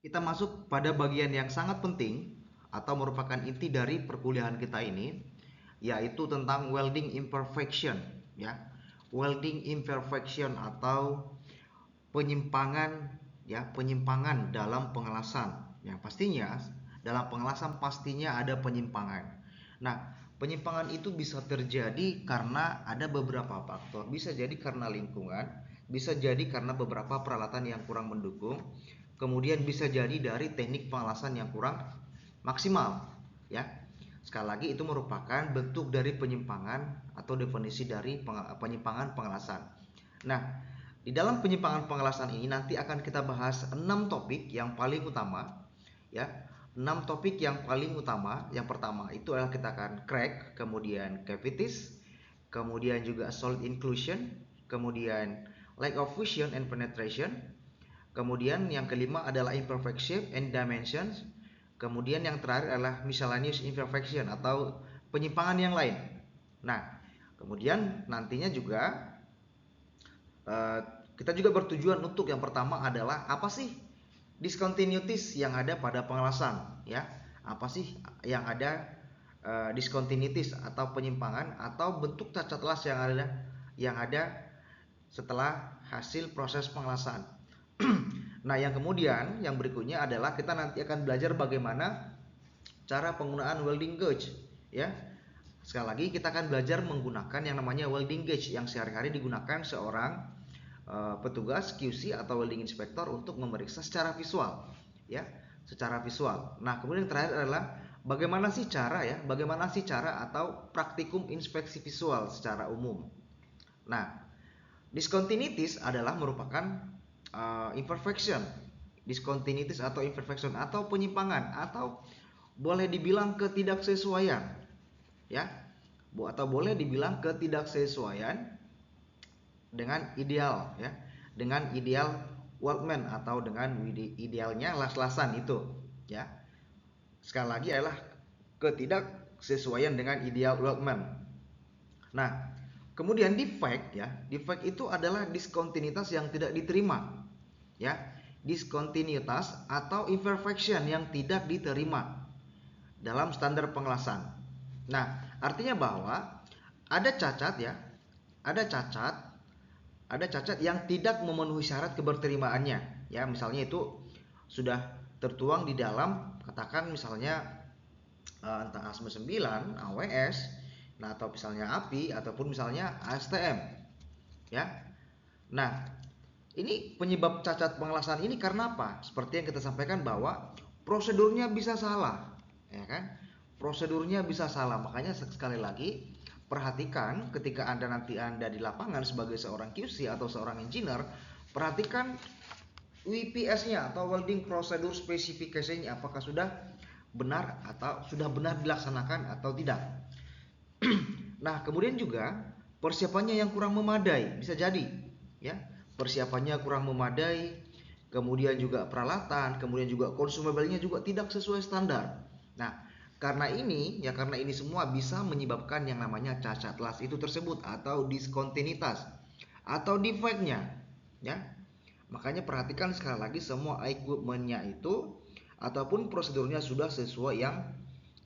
Kita masuk pada bagian yang sangat penting atau merupakan inti dari perkuliahan kita ini, yaitu tentang welding imperfection, ya. Welding imperfection atau penyimpangan, ya, penyimpangan dalam pengelasan. Yang pastinya dalam pengelasan pastinya ada penyimpangan. Nah, penyimpangan itu bisa terjadi karena ada beberapa faktor. Bisa jadi karena lingkungan, bisa jadi karena beberapa peralatan yang kurang mendukung, kemudian bisa jadi dari teknik pengelasan yang kurang maksimal, ya. Sekali lagi itu merupakan bentuk dari penyimpangan atau definisi dari penyimpangan pengelasan. Nah, di dalam penyimpangan pengelasan ini nanti akan kita bahas 6 topik yang paling utama, ya. 6 topik yang paling utama. Yang pertama itu adalah kita akan crack, kemudian cavities, kemudian juga solid inclusion, kemudian lack of fusion and penetration, kemudian yang kelima adalah imperfect shape and dimensions. Kemudian yang terakhir adalah miscellaneous imperfection atau penyimpangan yang lain. Nah, kemudian nantinya juga eh, kita juga bertujuan untuk yang pertama adalah apa sih discontinuities yang ada pada pengelasan, ya. Apa sih yang ada discontinuities atau penyimpangan atau bentuk cacat las yang ada setelah hasil proses pengelasan. Nah, yang kemudian yang berikutnya adalah kita nanti akan belajar bagaimana cara penggunaan welding gauge, ya. Sekali lagi kita akan belajar menggunakan yang namanya welding gauge yang sehari-hari digunakan seorang petugas QC atau welding inspector untuk memeriksa secara visual, ya, secara visual. Nah, kemudian yang terakhir adalah bagaimana sih cara atau praktikum inspeksi visual secara umum. Nah, discontinuities adalah merupakan imperfection, discontinuities atau imperfection atau penyimpangan atau boleh dibilang ketidaksesuaian, ya, atau boleh dibilang ketidaksesuaian dengan ideal, ya, dengan ideal workman atau dengan idealnya las-lasan itu, ya. Sekali lagi adalah ketidaksesuaian dengan ideal workman. Nah, kemudian defect, ya, defect itu adalah diskontinuitas yang tidak diterima, ya, diskontinuitas atau imperfection yang tidak diterima dalam standar pengelasan. Nah, artinya bahwa ada cacat, ya, ada cacat, ada cacat yang tidak memenuhi syarat keberterimaannya, ya. Misalnya itu sudah tertuang di dalam, katakan misalnya entah ASME 9, AWS, nah, atau misalnya API ataupun misalnya ASTM, ya. Nah, ini penyebab cacat pengelasan ini karena apa? Seperti yang kita sampaikan bahwa prosedurnya bisa salah, ya kan? Prosedurnya bisa salah. Makanya sekali lagi perhatikan ketika Anda di lapangan sebagai seorang QC atau seorang engineer, perhatikan WPS-nya atau welding prosedur specification-nya apakah sudah benar atau sudah benar dilaksanakan atau tidak. Nah, kemudian juga persiapannya yang kurang memadai, bisa jadi, ya. Persiapannya kurang memadai, kemudian juga peralatan, kemudian juga consumable-nya juga tidak sesuai standar. Nah, karena ini semua bisa menyebabkan yang namanya cacat las itu tersebut atau diskontinuitas atau defect-nya, ya. Makanya perhatikan sekali lagi semua equipment-nya itu ataupun prosedurnya sudah sesuai yang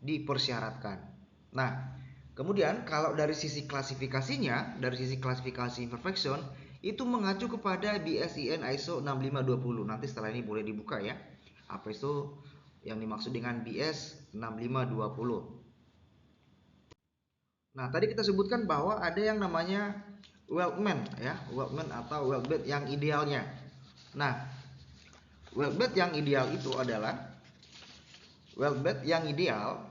dipersyaratkan. Nah, kemudian kalau dari sisi klasifikasinya, dari sisi klasifikasi imperfection itu mengacu kepada BSIN ISO 6520. Nanti setelah ini boleh dibuka, ya. Apa itu yang dimaksud dengan BS 6520? Nah, tadi kita sebutkan bahwa ada yang namanya weldment, ya, weldment atau weld bed yang idealnya. Nah, weld bed yang ideal itu adalah weld bed yang ideal,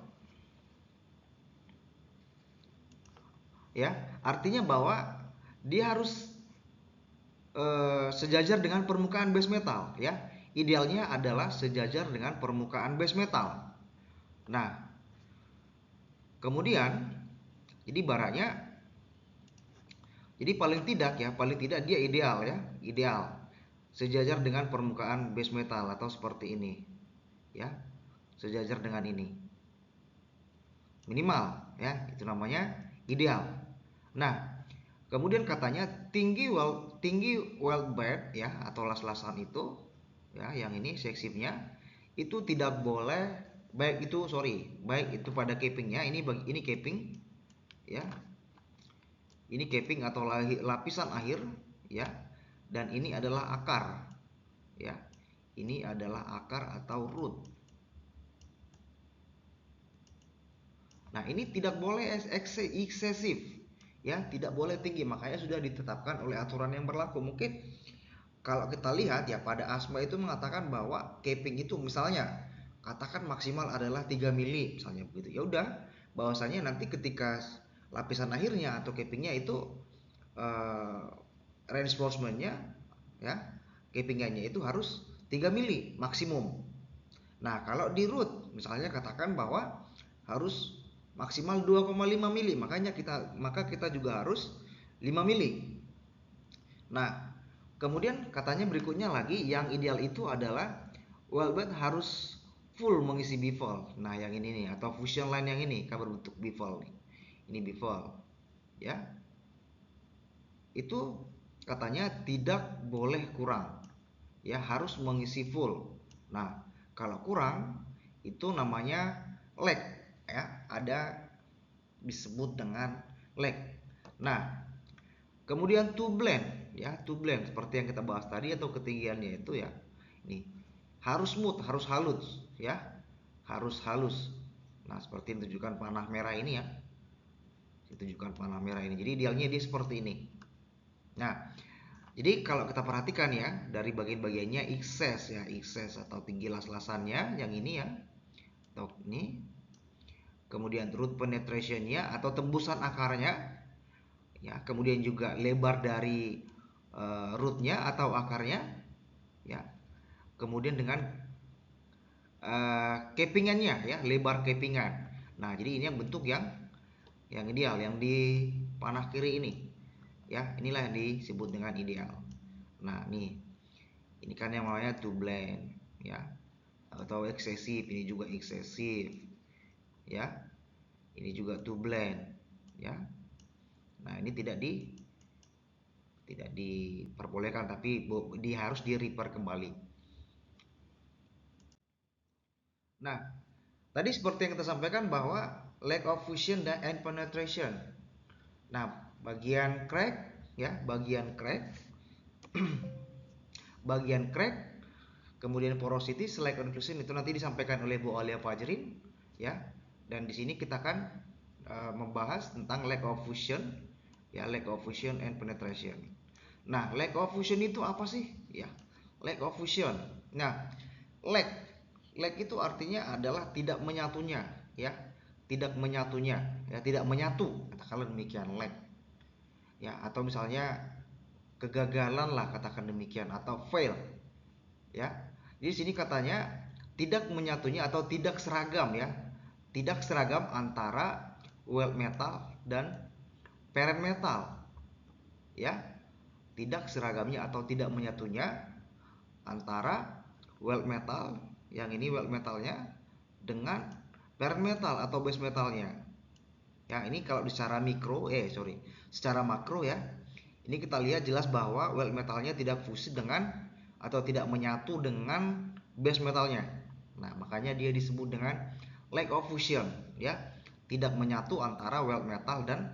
ya, artinya bahwa dia harus sejajar dengan permukaan base metal, ya. Idealnya adalah sejajar dengan permukaan base metal. Nah, kemudian jadi baraknya, jadi paling tidak dia ideal, ya, ideal sejajar dengan permukaan base metal atau seperti ini, ya, sejajar dengan ini minimal, ya, itu namanya ideal. Nah, kemudian katanya tinggi weld bed, ya, atau las-lasan itu ya, yang ini seksifnya itu tidak boleh, baik itu pada cappingnya, ini capping ya, ini capping atau lapisan akhir ya, dan ini adalah akar ya, ini adalah akar atau root. Nah, ini tidak boleh eksesif ya, tidak boleh tinggi, makanya sudah ditetapkan oleh aturan yang berlaku. Mungkin kalau kita lihat ya, pada ASMA itu mengatakan bahwa capping itu misalnya katakan maksimal adalah 3 mili misalnya begitu. Ya udah, bahwasanya nanti ketika lapisan akhirnya atau cappingnya itu uh, reinforcementnya ya, cappingannya itu harus 3 mili maksimum. Nah, kalau di root misalnya katakan bahwa harus maksimal 2,5 mili, maka kita juga harus 5 mili. Nah, kemudian katanya berikutnya lagi, yang ideal itu adalah wellbed harus full mengisi bifold. Nah, yang ini nih, atau fusion line yang ini kan berbentuk bifold nih. Ini bifold ya. Itu katanya tidak boleh kurang. Ya, harus mengisi full. Nah, kalau kurang itu namanya lag ya, ada disebut dengan lag. Nah, kemudian to blend ya, to blend seperti yang kita bahas tadi, atau ketinggiannya itu ya. Ini harus smooth, harus halus ya. Harus halus. Nah, seperti yang ditunjukkan panah merah ini ya. Ditunjukkan panah merah ini. Jadi idealnya dia seperti ini. Nah, jadi kalau kita perhatikan ya, dari bagian-bagiannya excess ya, excess atau tinggi las-lasannya yang ini ya. Atau ini. Kemudian root penetrationnya atau tembusan akarnya ya, kemudian juga lebar dari rootnya atau akarnya ya, kemudian dengan cappingannya ya, lebar cappingan. Nah, jadi ini yang bentuk yang ideal, yang di panah kiri ini ya, inilah yang disebut dengan ideal. Nah, ini kan yang namanya to blend ya, atau eksesif, ini juga eksesif ya, ini juga to blend ya. Nah, ini tidak diperbolehkan, tapi harus di repair kembali. Nah, tadi seperti yang kita sampaikan bahwa lack of fusion dan end penetration. Nah, bagian crack ya, bagian crack bagian crack, kemudian porosity, slack inclusion itu nanti disampaikan oleh Bu Alia Fajrin ya. Dan di sini kita akan membahas tentang lack of fusion ya, lack of fusion and penetration. Nah, lack of fusion itu apa sih ya? Lack of fusion. Nah, lack itu artinya adalah tidak menyatunya ya, tidak menyatunya ya, tidak menyatu, katakanlah demikian lack ya, atau misalnya kegagalan lah, katakan demikian, atau fail ya. Di sini katanya tidak menyatunya atau tidak seragam ya, tidak seragam antara weld metal dan parent metal ya, tidak seragamnya atau tidak menyatunya antara weld metal, yang ini weld metalnya, dengan parent metal atau base metalnya ya. Ini kalau secara secara makro ya, ini kita lihat jelas bahwa weld metalnya tidak fusi dengan atau tidak menyatu dengan base metalnya. Nah, makanya dia disebut dengan lack of fusion ya, tidak menyatu antara weld metal dan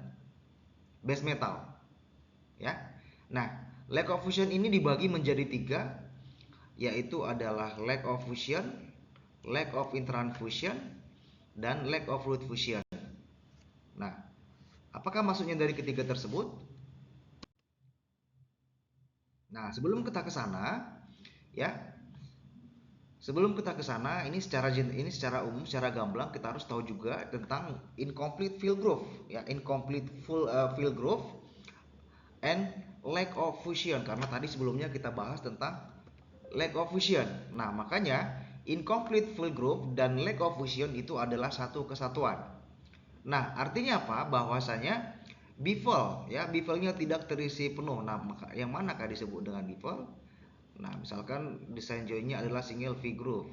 base metal ya. Nah, lack of fusion ini dibagi menjadi 3, yaitu adalah lack of fusion, lack of intrafusion, dan lack of root fusion. Nah, apakah maksudnya dari ketiga tersebut? Nah, sebelum kita ke sana ya, ini secara umum, secara gamblang kita harus tahu juga tentang incomplete field growth ya, incomplete field growth and lack of fusion, karena tadi sebelumnya kita bahas tentang lack of fusion. Nah, makanya incomplete field growth dan lack of fusion itu adalah satu kesatuan. Nah, artinya apa? Bahwasanya bifold ya, bifoldnya tidak terisi penuh. Nah, yang manakah disebut dengan bifold? Nah, misalkan desain joinnya adalah single V groove.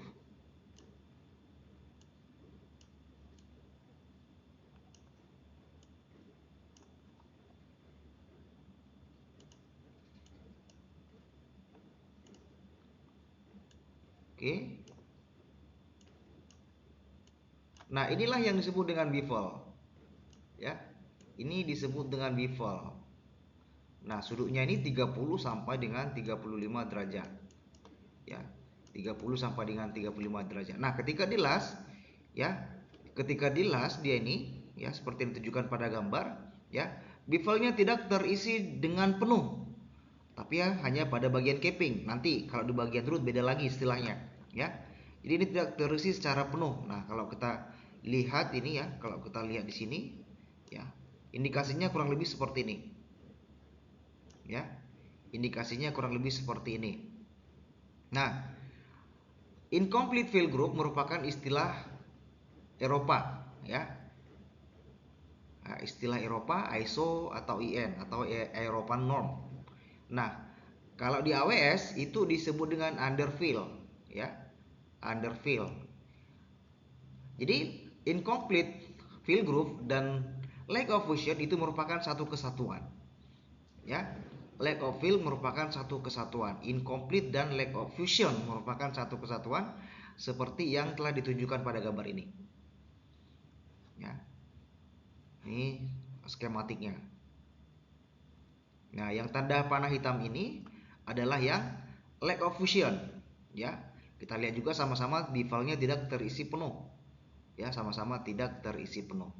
Oke. Nah, inilah yang disebut dengan bevel. Ya. Ini disebut dengan bevel. Nah, sudutnya ini 30 sampai dengan 35 derajat. Ya. 30 sampai dengan 35 derajat. Nah, ketika dilas, ya, ketika dilas dia ini, ya, seperti yang ditunjukkan pada gambar, ya, bevelnya tidak terisi dengan penuh, tapi ya hanya pada bagian capping. Nanti kalau di bagian root beda lagi istilahnya, ya. Jadi ini tidak terisi secara penuh. Nah, kalau kita lihat ini ya, kalau kita lihat di sini, ya, indikasinya kurang lebih seperti ini, ya. Indikasinya kurang lebih seperti ini. Nah, incomplete fill group merupakan istilah Eropa, ya. Nah, istilah Eropa ISO atau IN atau European norm. Nah, kalau di AWS itu disebut dengan underfill, ya. Underfill. Jadi incomplete fill group dan lack of fusion itu merupakan satu kesatuan, ya. Lack of fill merupakan satu kesatuan, incomplete dan lack of fusion merupakan satu kesatuan seperti yang telah ditunjukkan pada gambar ini, ya. Ini skematiknya. Nah, yang tanda panah hitam ini adalah yang lack of fusion, ya. Kita lihat juga sama-sama bevelnya tidak terisi penuh, ya, sama-sama tidak terisi penuh.